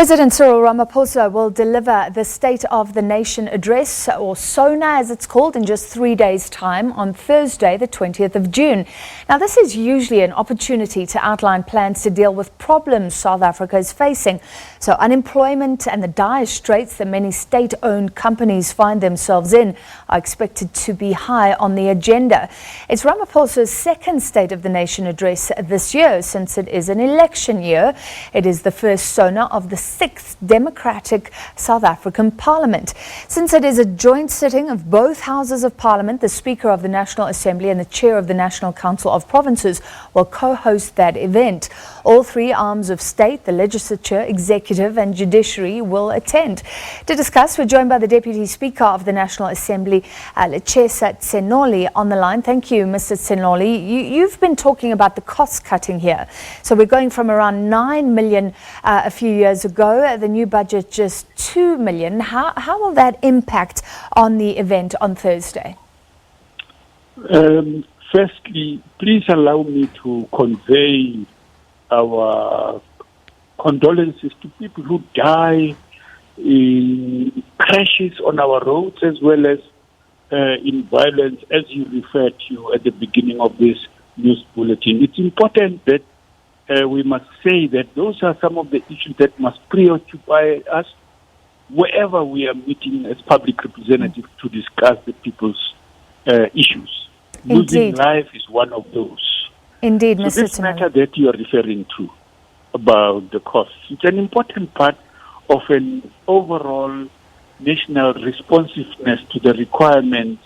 President Cyril Ramaphosa will deliver the State of the Nation address, or SONA as it's called, in just 3 days' time on Thursday, the 20th of June. Now, this is usually an opportunity to outline plans to deal with problems South Africa is facing. So unemployment and the dire straits that many state-owned companies find themselves in are expected to be high on the agenda. It's Ramaphosa's second State of the Nation address this year, since it is an election year. It is the first SONA of the sixth democratic South African Parliament. Since it is a joint sitting of both houses of Parliament, the Speaker of the National Assembly and the Chair of the National Council of Provinces will co-host that event. All three arms of state, the legislature, executive and judiciary, will attend. To discuss, we're joined by the Deputy Speaker of the National Assembly, Lechesa Tsenoli, on the line. Thank you, Mr. Tsenoli. You've been talking about the cost cutting here. So we're going from around 9 million a few years ago, the new budget just 2 million. How will that impact on the event on Thursday? Firstly, please allow me to convey our condolences to people who die in crashes on our roads, as well as in violence, as you referred to at the beginning of this news bulletin. It's important that we must say that those are some of the issues that must preoccupy us wherever we are meeting as public representatives to discuss the people's issues. Indeed. Losing life is one of those. Indeed, so Mr. this matter that you are referring to about the costs, it's an important part of an overall national responsiveness to the requirements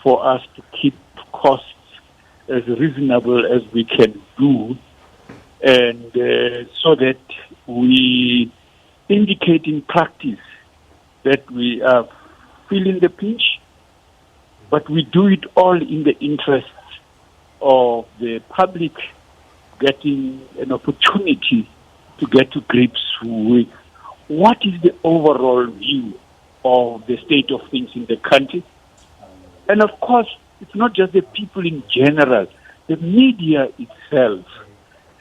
for us to keep costs as reasonable as we can do, and so that we indicate in practice that we are feeling the pinch, but we do it all in the interests of the public getting an opportunity to get to grips with what is the overall view of the state of things in the country. And of course, it's not just the people in general. The media itself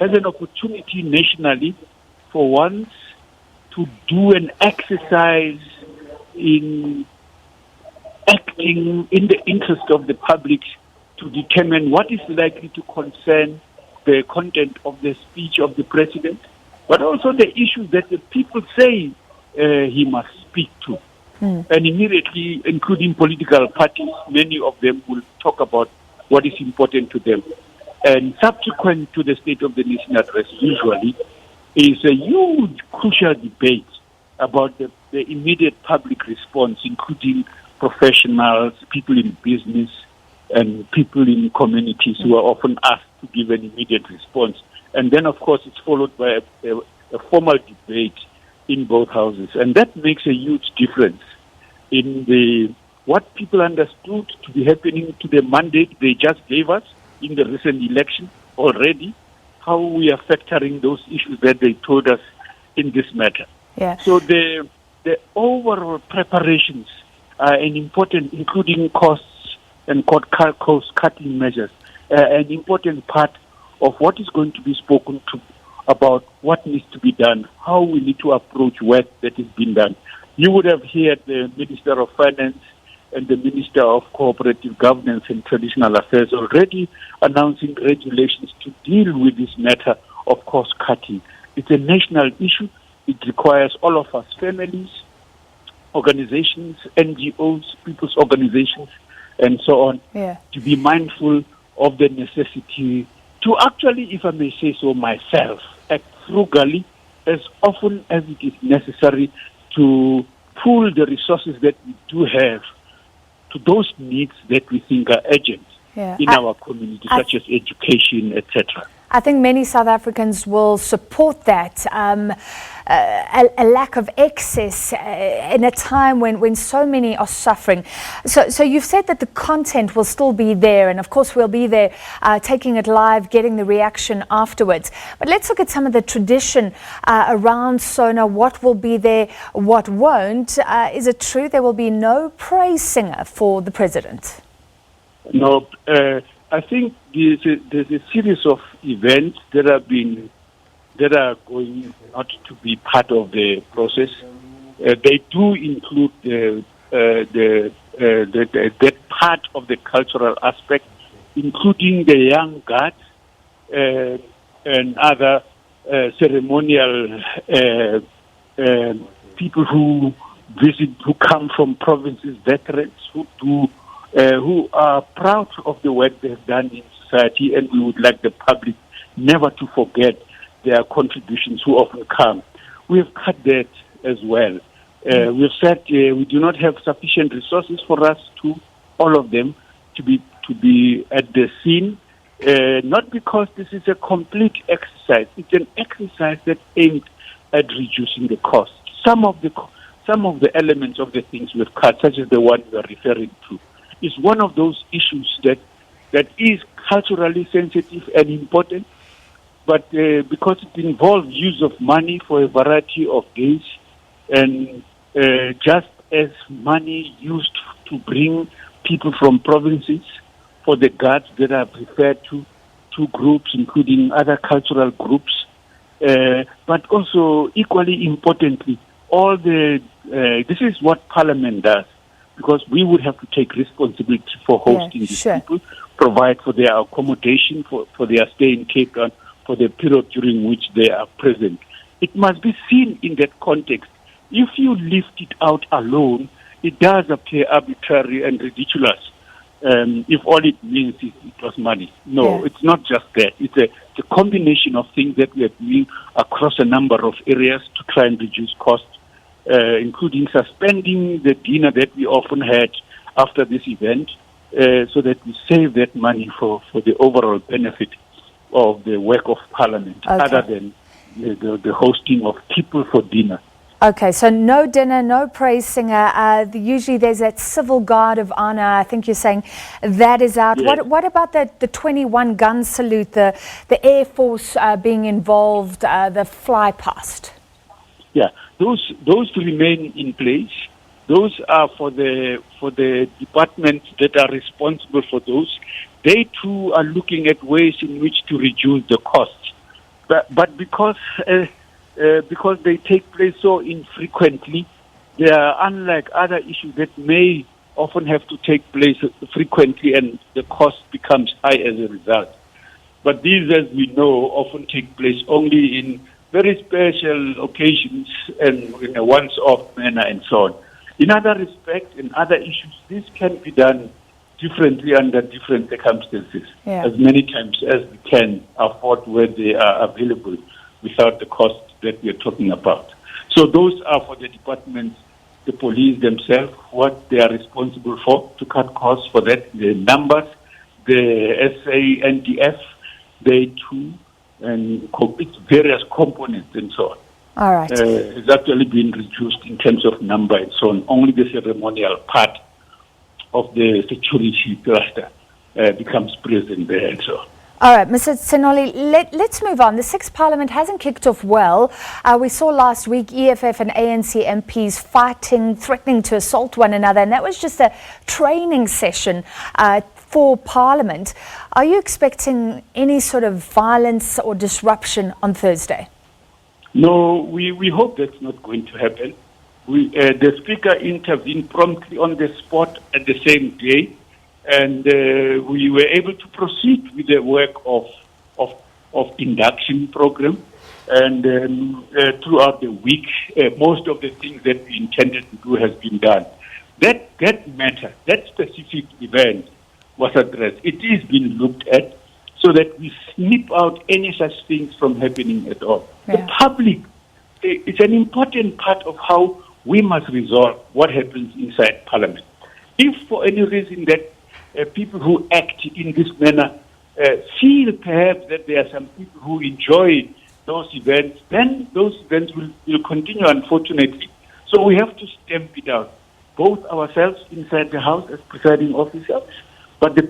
has an opportunity nationally for once to do an exercise in acting in the interest of the public to determine what is likely to concern the content of the speech of the president, but also the issues that the people say he must speak to. And immediately, including political parties, many of them will talk about what is important to them. And subsequent to the State of the Nation address, usually, is a huge, crucial debate about the immediate public response, including professionals, people in business, and people in communities who are often asked to give an immediate response. And then, of course, it's followed by a formal debate in both houses. And that makes a huge difference in what people understood to be happening to the mandate they just gave us in the recent election already, how we are factoring those issues that they told us in this matter. Yeah. So the overall preparations are an important, including costs and cost-cutting measures, an important part of what is going to be spoken to about what needs to be done, how we need to approach work that is being done. You would have heard the Minister of Finance and the Minister of Cooperative Governance and Traditional Affairs already announcing regulations to deal with this matter of cost cutting. It's a national issue. It requires all of us, families, organizations, NGOs, people's organizations, and so on, to be mindful of the necessity to actually, if I may say so myself, act frugally as often as it is necessary to pool the resources that we do have to those needs that we think are urgent in our community, such as education, etc. I think many South Africans will support that. A lack of access in a time when so many are suffering. So you've said that the content will still be there, and of course we'll be there taking it live, getting the reaction afterwards. But let's look at some of the tradition around SONA, what will be there, what won't. Is it true there will be no praise singer for the president? No, I think there's a series of events that have been that are going not to be part of the process. They do include that part of the cultural aspect, including the young guards and other ceremonial people who visit, who come from provinces, veterans who are proud of the work they have done in society, and we would like the public never to forget their contributions who often come. We have cut that as well. We've said we do not have sufficient resources for us to, all of them, to be at the scene, not because this is a complete exercise. It's an exercise that aimed at reducing the cost. Some of the elements of the things we've cut, such as the one you are referring to, is one of those issues that is culturally sensitive and important, but because it involves use of money for a variety of days, and just as money used to bring people from provinces for the guards that are referred to groups, including other cultural groups, but also equally importantly, this is what Parliament does, because we would have to take responsibility for hosting these people, provide for their accommodation, for their stay in Cape Town, for the period during which they are present. It must be seen in that context. If you lift it out alone, it does appear arbitrary and ridiculous. If all it means is it was money. No, it's not just that. It's a combination of things that we are doing across a number of areas to try and reduce costs, including suspending the dinner that we often had after this event, so that we save that money for the overall benefit of the work of Parliament, other than the hosting of people for dinner. Okay, so no dinner, no praise singer. Usually there's that civil guard of honor. I think you're saying that is out. Yes. What about the 21 gun salute, the Air Force being involved, the fly past? Yeah, those remain in place. Those are for the departments that are responsible for those. They too are looking at ways in which to reduce the costs. But because they take place so infrequently, they are unlike other issues that may often have to take place frequently, and the cost becomes high as a result. But these, as we know, often take place only in very special occasions and in a once-off manner and so on. In other respects, in other issues, this can be done differently under different circumstances, as many times as we can afford where they are available without the cost that we are talking about. So those are for the departments, the police themselves, what they are responsible for to cut costs for that, the numbers, the SANDF, they too, and its various components and so on. All right. It's actually been reduced in terms of number and so on. Only the ceremonial part of the security cluster becomes present there and so on. All right, Mr. Tsenoli, let's move on. The 6th Parliament hasn't kicked off well. We saw last week EFF and ANC MPs fighting, threatening to assault one another, and that was just a training session for Parliament. Are you expecting any sort of violence or disruption on Thursday? No, we hope that's not going to happen. The Speaker intervened promptly on the spot at the same day, and we were able to proceed with the work of induction program. And throughout the week, most of the things that we intended to do has been done. That matter, that specific event was addressed. It is being looked at so that we snip out any such things from happening at all. Yeah. The public, it's an important part of how we must resolve what happens inside Parliament. If for any reason that people who act in this manner feel perhaps that there are some people who enjoy those events, then those events will continue, unfortunately. So we have to stamp it out, both ourselves inside the House as presiding officers, but the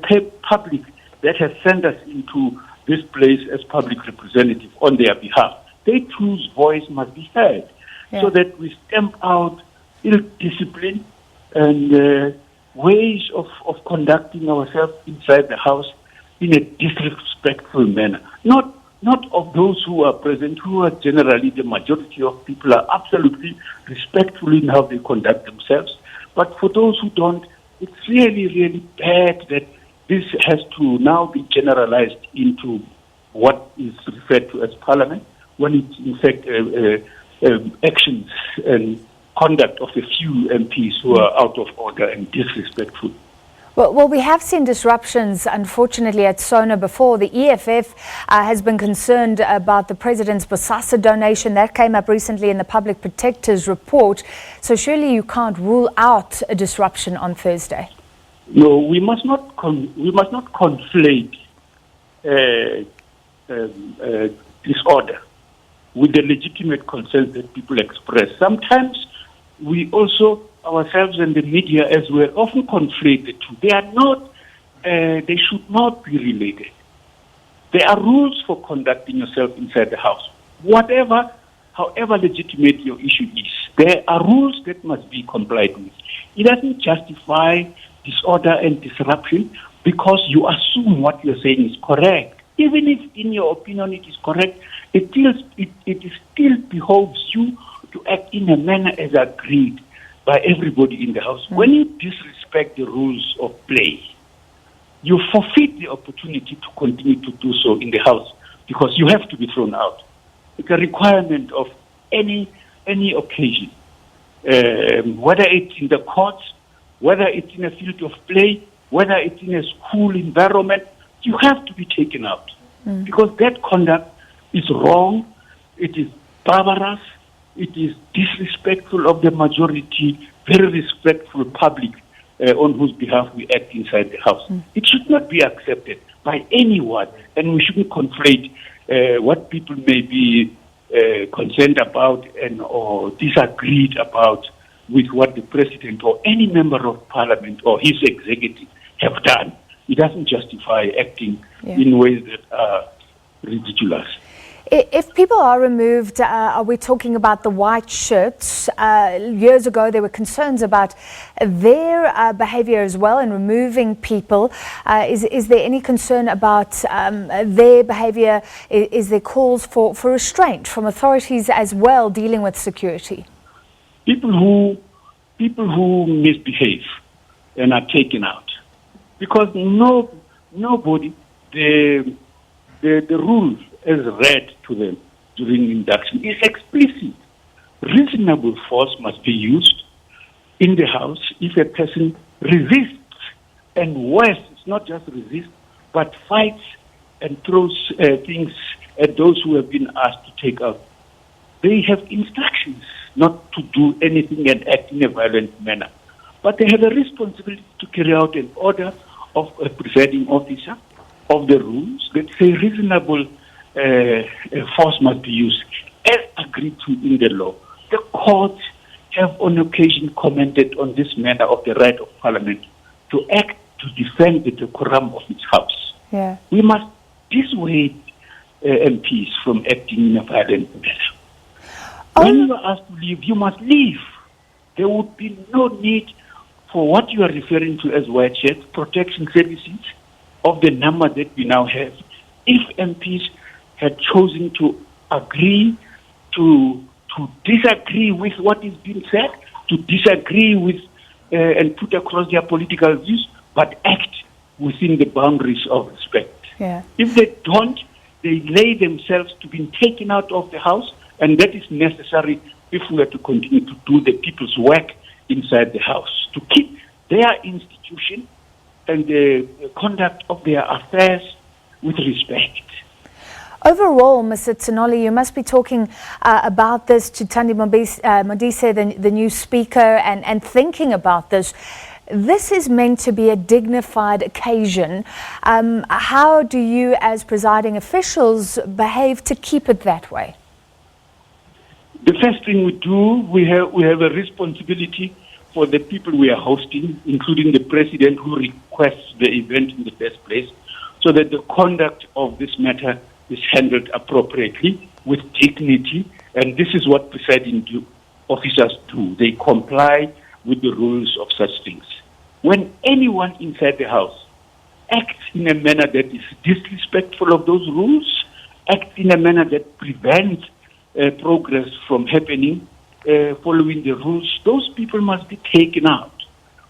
public that has sent us into this place as public representatives on their behalf. They too's voice must be heard, so that we stamp out ill-discipline and ways of conducting ourselves inside the House in a disrespectful manner. Not not of those who are present, who are generally the majority of people are absolutely respectful in how they conduct themselves. But for those who don't, it's really, really bad that this has to now be generalized into what is referred to as parliament, when it's in fact actions and conduct of a few MPs who are out of order and disrespectful. Well, we have seen disruptions, unfortunately, at SONA before. The EFF has been concerned about the President's Bosasa donation. That came up recently in the Public Protector's report. So surely you can't rule out a disruption on Thursday. No, we must not conflate disorder with the legitimate concerns that people express. Sometimes we also, ourselves and the media as well, often conflate the two. They are not, they should not be related. There are rules for conducting yourself inside the house. However legitimate your issue is, there are rules that must be complied with. It doesn't justify disorder and disruption because you assume what you're saying is correct. Even if in your opinion it is correct, it still behoves you to act in a manner as agreed by everybody in the house. When you disrespect the rules of play, you forfeit the opportunity to continue to do so in the house because you have to be thrown out. It's a requirement of any occasion, whether it's in the courts, whether it's in a field of play, whether it's in a school environment, you have to be taken out because that conduct is wrong, it is barbarous, it is disrespectful of the majority, very respectful public on whose behalf we act inside the house. It should not be accepted by anyone, and we shouldn't conflate what people may be concerned about and or disagreed about with what the president or any member of parliament or his executive have done. It doesn't justify acting in ways that are ridiculous. If people are removed, are we talking about the white shirts? Years ago, there were concerns about their behavior as well in removing people. Is there any concern about their behavior? Is there calls for restraint from authorities as well dealing with security? People who misbehave and are taken out. Because nobody, the rules as read to them during induction is explicit. Reasonable force must be used in the house if a person resists, and worse, it's not just resist, but fights and throws things at those who have been asked to take out. They have instructions not to do anything and act in a violent manner. But they have a responsibility to carry out an order of a presiding officer of the rules that say reasonable force must be used as agreed to in the law. The courts have on occasion commented on this matter of the right of parliament to act to defend the decorum of its house. Yeah. We must dissuade MPs from acting in a violent manner. When you are asked to leave, you must leave. There would be no need for what you are referring to as white shirts, protection services of the number that we now have. If MPs had chosen to agree to disagree with what is being said, to disagree with and put across their political views, but act within the boundaries of respect. Yeah. If they don't, they lay themselves to being taken out of the house, and that is necessary if we are to continue to do the people's work inside the house, to keep their institution and the conduct of their affairs with respect. Overall, Mr. Tsenoli, you must be talking about this to Thandi Modise, the new speaker, and thinking about this. This is meant to be a dignified occasion. How do you, as presiding officials, behave to keep it that way? The first thing we do, we have a responsibility for the people we are hosting, including the president who requests the event in the first place, so that the conduct of this matter is handled appropriately with dignity. And this is what presiding officers do. They comply with the rules of such things. When anyone inside the house acts in a manner that is disrespectful of those rules act in a manner that prevents progress from happening following the rules, those people must be taken out.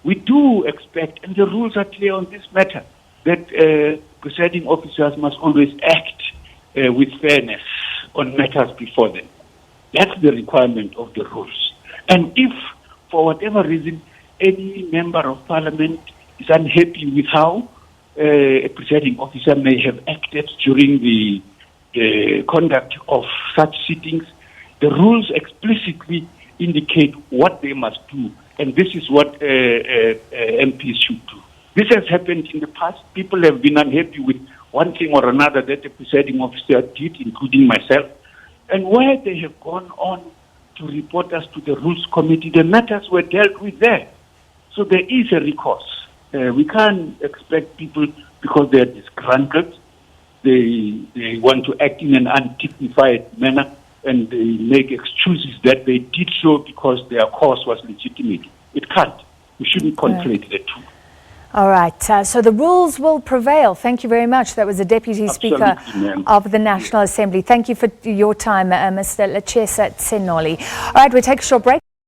We do expect, and the rules are clear on this matter, that presiding officers must always act with fairness on matters before them. That's the requirement of the rules. And if, for whatever reason, any member of parliament is unhappy with how a presiding officer may have acted during the conduct of such sittings, the rules explicitly indicate what they must do, and this is what MPs should do. This has happened in the past. People have been unhappy with one thing or another that the presiding officer did, including myself, and where they have gone on to report us to the Rules Committee, the matters were dealt with there. So there is a recourse. We can't expect people, because they are disgruntled, they want to act in an undignified manner, and they make excuses that they did so because their cause was legitimate. It can't. We shouldn't conflate the two. All right. So the rules will prevail. Thank you very much. That was the Deputy Speaker of the National Assembly. Thank you for your time, Mr. Lechesa Tsenoli. All right, we'll take a short break.